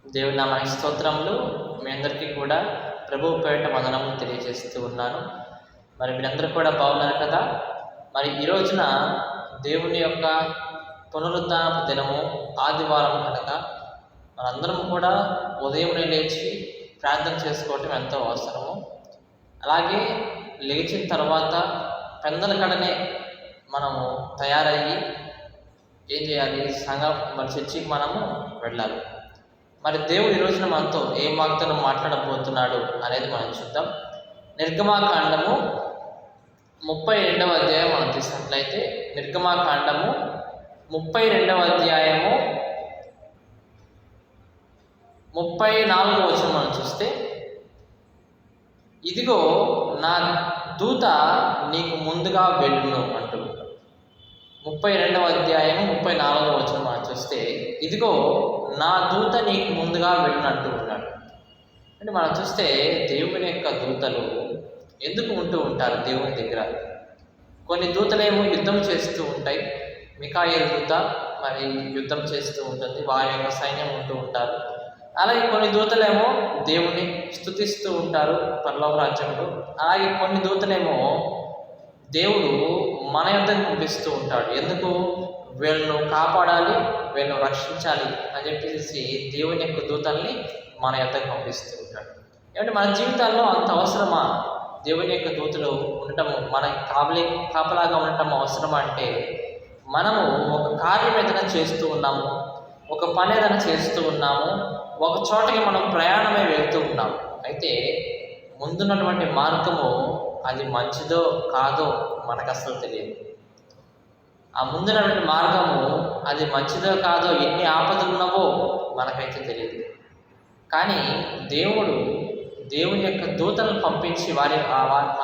దేవుని నామానికి స్తోత్రములు. మీ అందరికీ కూడా ప్రభువు పేరిట వందనములు తెలియజేస్తూ ఉన్నాను. మరి మీరందరూ కూడా బాగున్నారు కదా? మరి ఈ రోజున దేవుని యొక్క పునరుద్ధానపు దినము, ఆదివారం కనుక మనందరం కూడా ఉదయం లేచి ప్రార్థన చేసుకోవటం ఎంతో అవసరము. అలాగే లేచిన తర్వాత పెందల కడనే మనము తయారయ్యి ఏం చేయాలి? చర్చికి మనము వెళ్ళాలి. మరి దేవుడు ఈ రోజున మనతో ఏం వాగ్దానం మాట్లాడబోతున్నాడు అనేది మనం చూద్దాం. నిర్గమాకాండము 32వ అధ్యాయం మనం తీసినట్లయితే, నిర్గమాకాండము 32వ అధ్యాయము 34వ వచనం మనం చూస్తే, ఇదిగో నా దూత నీకు ముందుగా వెళ్ళును అంటూ 32వ అధ్యాయము 34వ వచనం మనం చూస్తే, ఇదిగో నా దూత నీకు ముందుగా వెళ్ళినట్టు ఉన్నాడు. అంటే మనం చూస్తే దేవుని యొక్క దూతలు ఎందుకు ఉంటూ ఉంటారు దేవుని దగ్గర? కొన్ని దూతలేమో యుద్ధం చేస్తూ ఉంటాయి. మిఖాయేలు దూత మరి యుద్ధం చేస్తూ ఉంటుంది, వారి యొక్క సైన్యం ఉంటూ ఉంటారు. అలాగే కొన్ని దూతలేమో దేవుని స్తుతిస్తూ ఉంటారు పరలోక రాజ్యంలో. అలాగే కొన్ని దూతలేమో దేవుడు మన యొద్దకు పంపిస్తూ ఉంటాడు. ఎందుకు? వీళ్ళను కాపాడాలి, వీళ్ళను రక్షించాలి అని చెప్పేసి దేవుని యొక్క దూతల్ని మన యొద్దకు పంపిస్తూ ఉంటాడు. ఏమంటే మన జీవితాల్లో అంత అవసరమా దేవుని యొక్క దూతలు ఉండటము, మనకి కాపలాగా ఉండటం అవసరమా అంటే, మనము ఒక కార్యం ఏదైనా చేస్తూ ఉన్నాము, ఒక పని ఏదైనా చేస్తూ ఉన్నాము, ఒక చోటకి మనం ప్రయాణమే వెళ్తూ ఉన్నాము. అయితే ముందున్నటువంటి మార్గము అది మంచిదో కాదో మనకు అసలు తెలియదు. ఆ ముందున్నటువంటి మార్గము అది మంచిదో కాదో, ఎన్ని ఆపదలు ఉన్నావో మనకైతే తెలియదు. కానీ దేవుని యొక్క దూతలను పంపించి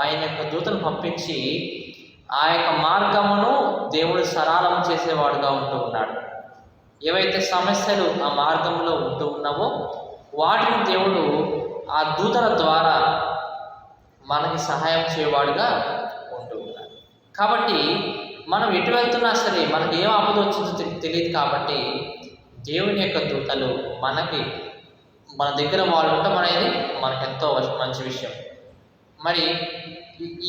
ఆయన యొక్క దూతలను పంపించి ఆ యొక్క మార్గమును దేవుడు సరళం చేసేవాడుగా ఉంటూ ఉన్నాడు. ఏవైతే సమస్యలు ఆ మార్గంలో ఉంటూ ఉన్నావో వాటిని దేవుడు ఆ దూతల ద్వారా మనకి సహాయం చేయవాడుగా ఉంటూ ఉన్నాడు. కాబట్టి మనం ఎటు వెళ్తున్నా సరే మనకి ఏం ఆపద వచ్చిందో తెలియదు. కాబట్టి దేవుని యొక్క దూతలు మన దగ్గర వాళ్ళు ఉండటం అనేది మనకు ఎంతో మంచి విషయం. మరి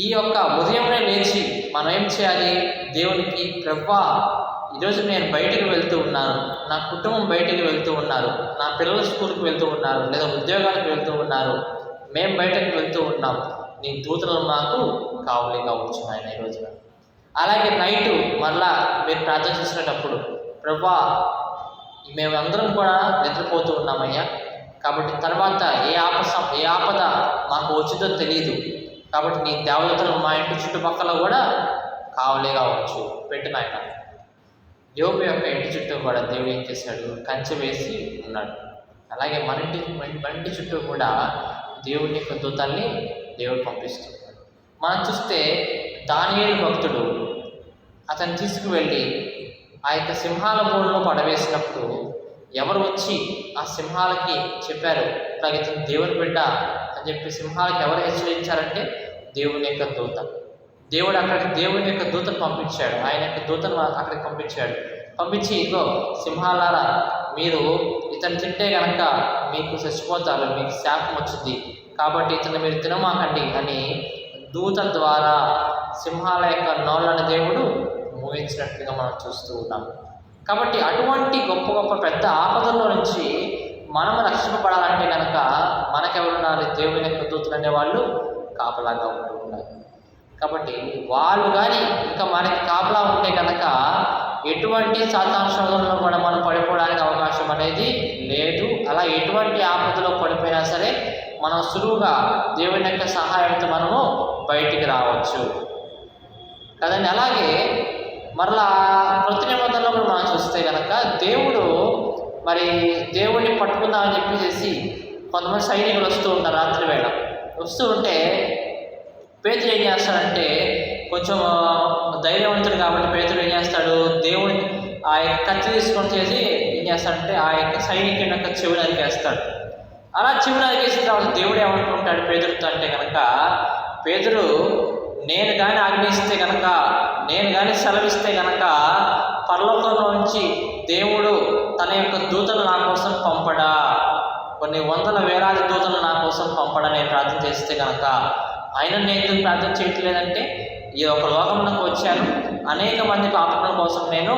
ఈ యొక్క ఉదయంలో లేచి మనం ఏం చేయాలి? దేవునికి, ప్రభువా, ఈరోజు నేను బయటికి వెళ్తూ ఉన్నాను, నా కుటుంబం బయటికి వెళ్తూ ఉన్నారు, నా పిల్లల స్కూల్కి వెళ్తూ ఉన్నారు, లేదా ఉద్యోగానికి వెళ్తూ ఉన్నారు, మేము బయటకు వెళ్తూ ఉన్నాం, నీ దూతలను మాకు కావలిగా ఉంచు నాయన ఈ రోజున. అలాగే నైటు మరలా మీరు ప్రార్థన చేసినప్పుడు, ప్రభువా, మేమందరం కూడా నిద్రపోతూ ఉన్నామయ్యా, కాబట్టి తర్వాత ఏ ఆపద మాకు వచ్చిందో తెలియదు, కాబట్టి నీ దేవతలు మా ఇంటి చుట్టుపక్కల కూడా కావలిగా ఉంచు పెట్టు నాయన. యోబు యొక్క ఇంటి చుట్టూ కూడా దేవుడు ఏం చేశాడు? కంచె వేసి ఉన్నాడు. అలాగే మన ఇంటి చుట్టూ కూడా దేవుని యొక్క దూతల్ని దేవుడు పంపిస్తున్నాడు. మనం చూస్తే దానియేలు భక్తుడు అతను తీసుకువెళ్ళి ఆ యొక్క సింహాల బోన్లో పడవేసినప్పుడు ఎవరు వచ్చి ఆ సింహాలకి చెప్పారు, అలాగే ఇతను దేవుని బిడ్డ అని చెప్పి సింహాలకి ఎవరు హెచ్చరించారంటే దేవుని యొక్క దూత. దేవుడు అక్కడికి దేవుని యొక్క దూతను పంపించాడు. ఆయన యొక్క దూతను అక్కడికి పంపించి, ఇదిగో సింహాలారా, మీరు ఇతను తింటే కనుక మీకు చచ్చిపోతారు, మీకు శాపం వచ్చింది, కాబట్టి ఇతను మీరు తినమాకండి అని దూత ద్వారా సింహాల యొక్క నోళ్ళని దేవుడు మూయించినట్లుగా మనం చూస్తూ ఉన్నాం. కాబట్టి అటువంటి గొప్ప గొప్ప పెద్ద ఆపదల్లో నుంచి మనము రక్షింపబడాలంటే కనుక మనకెవరున్నారు? దేవుని యొక్క దూతలు అనేవాళ్ళు కాపలాగా ఉంటూ ఉన్నారు. కాబట్టి వాళ్ళు కానీ ఇంకా మనకి కాపలా ఉంటే కనుక ఎటువంటి సాతాను శోధనలో కూడా మనం పడిపోవడానికి అవకాశం అనేది లేదు. అలా ఎటువంటి ఆపదలో పడిపోయినా సరే మనం సులువుగా దేవుని యొక్క సహాయంతో మనము బయటికి రావచ్చు కదండి. అలాగే మరలా కొత్త నిబంధనలో కూడా మనం చూస్తే కనుక దేవుడిని పట్టుకుందామని చెప్పేసి కొంతమంది సైనికులు వస్తూ ఉంటారు. రాత్రి వేళ వస్తూ ఉంటే పేతురు ఏం చేస్తాడంటే, కొంచెం ధైర్యవంతుడు కాబట్టి పేతురు ఏం చేస్తాడు? దేవుడి ఆ యొక్క కత్తి తీసుకొని చేసి ఏం చేస్తాడంటే ఆ యొక్క సైనికుని యొక్క చెవి నరికేస్తాడు. అలా చెవి నరికేసిన తర్వాత దేవుడు ఏమనుకుంటాడు పేతురుతో అంటే కనుక, పేతురు, నేను కానీ ఆజ్ఞిస్తే కనుక, నేను కానీ సెలవిస్తే కనుక పరలోకంలో నుంచి దేవుడు తన యొక్క దూతలు నా కోసం పంపడా కొన్ని వందల వేలాది దూతలు నా కోసం పంపడని ప్రార్థన చేస్తే కనుక ఆయన నేను ఎందుకు ప్రార్థన చేయట్లేదంటే ఈ ఒక లోకంలోకి వచ్చాను, అనేక మంది పాపల కోసం నేను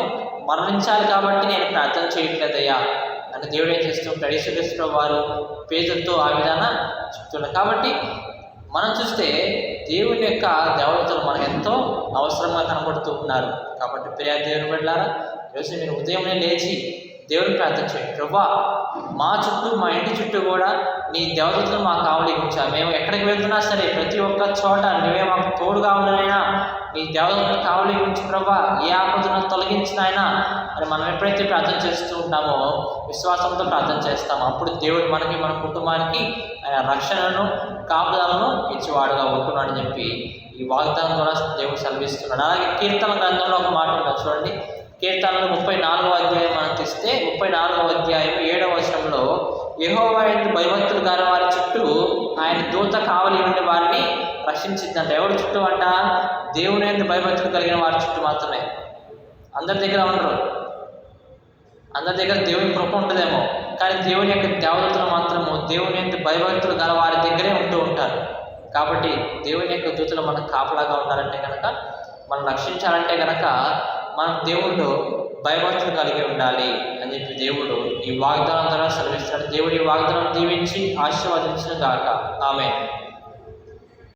మరణించాలి కాబట్టి నేను ప్రార్థన చేయట్లేదయ్యా అని దేవుడు ఏం చేస్తుంటాడు. యేసుక్రీస్తు వారు పేదలతో ఆ విధానం చెప్తున్నారు. కాబట్టి మనం చూస్తే దేవుని యొక్క దేవతలు మనకు ఎంతో అవసరంగా కనబడుతూ ఉన్నారు. కాబట్టి ప్రియ దేవుని బిడ్డలారా, ఈరోజు మీరు ఉదయమే లేచి దేవుని ప్రార్థన చేయండి. ప్రభువా, మా చుట్టూ, మా ఇంటి చుట్టూ కూడా నీ దేవతలను మాకు కావలి ఉంచా. మేము ఎక్కడికి వెళ్తున్నా సరే ప్రతి ఒక్క చోట నువ్వే మాకు తోడుగా ఉండనైనా నీ దేవతలను కావలి ఉంచి ప్రభువా, ఏ ఆపదను తొలగించినైనా అని మనం ఎప్పుడైతే ప్రార్థన చేస్తూ ఉంటామో, విశ్వాసంతో ప్రార్థన చేస్తామో, అప్పుడు దేవుడు మనకి, మన కుటుంబానికి ఆయన రక్షణను, కాపుదలను ఇచ్చేవాడుగా ఉంటున్నాడని చెప్పి ఈ వాగ్దానం ద్వారా దేవుడు సెలవిస్తున్నాడు. అలాగే కీర్తన గ్రంథంలో ఒక మాట ఉంటుంది చూడండి. కీర్తనలు 34వ అధ్యాయం మనం తీస్తే 34వ అధ్యాయం 7వ వచనంలో యెహోవా యందు భయభక్తులు గల వారి చుట్టూ ఆయన దూత కావలి ఉండి వారిని రక్షించిద్దంట. ఎవరి చుట్టూ అంట? దేవుని యందు భయభక్తులు కలిగిన వారి చుట్టూ మాత్రమే. అందరి దగ్గర ఉండరు, అందరి దగ్గర దేవుని కృప ఉంటుందేమో, కానీ దేవుని యొక్క దేవతలు మాత్రము దేవుని యొక్క భయభక్తులు గల వారి దగ్గరే ఉంటూ ఉంటారు. కాబట్టి దేవుని యొక్క దూతలు మనకు కాపలాగా ఉండాలంటే కనుక, మనం రక్షించాలంటే కనుక మనం దేవుళ్ళు భయభక్తులు కలిగి ఉండాలి అని చెప్పి దేవుడు ఈ వాగ్దానం ద్వారా సెలవిస్తాడు. దేవుడి వాగ్దానం దీవించి ఆశీర్వదించిన గాక. ఆమేన్.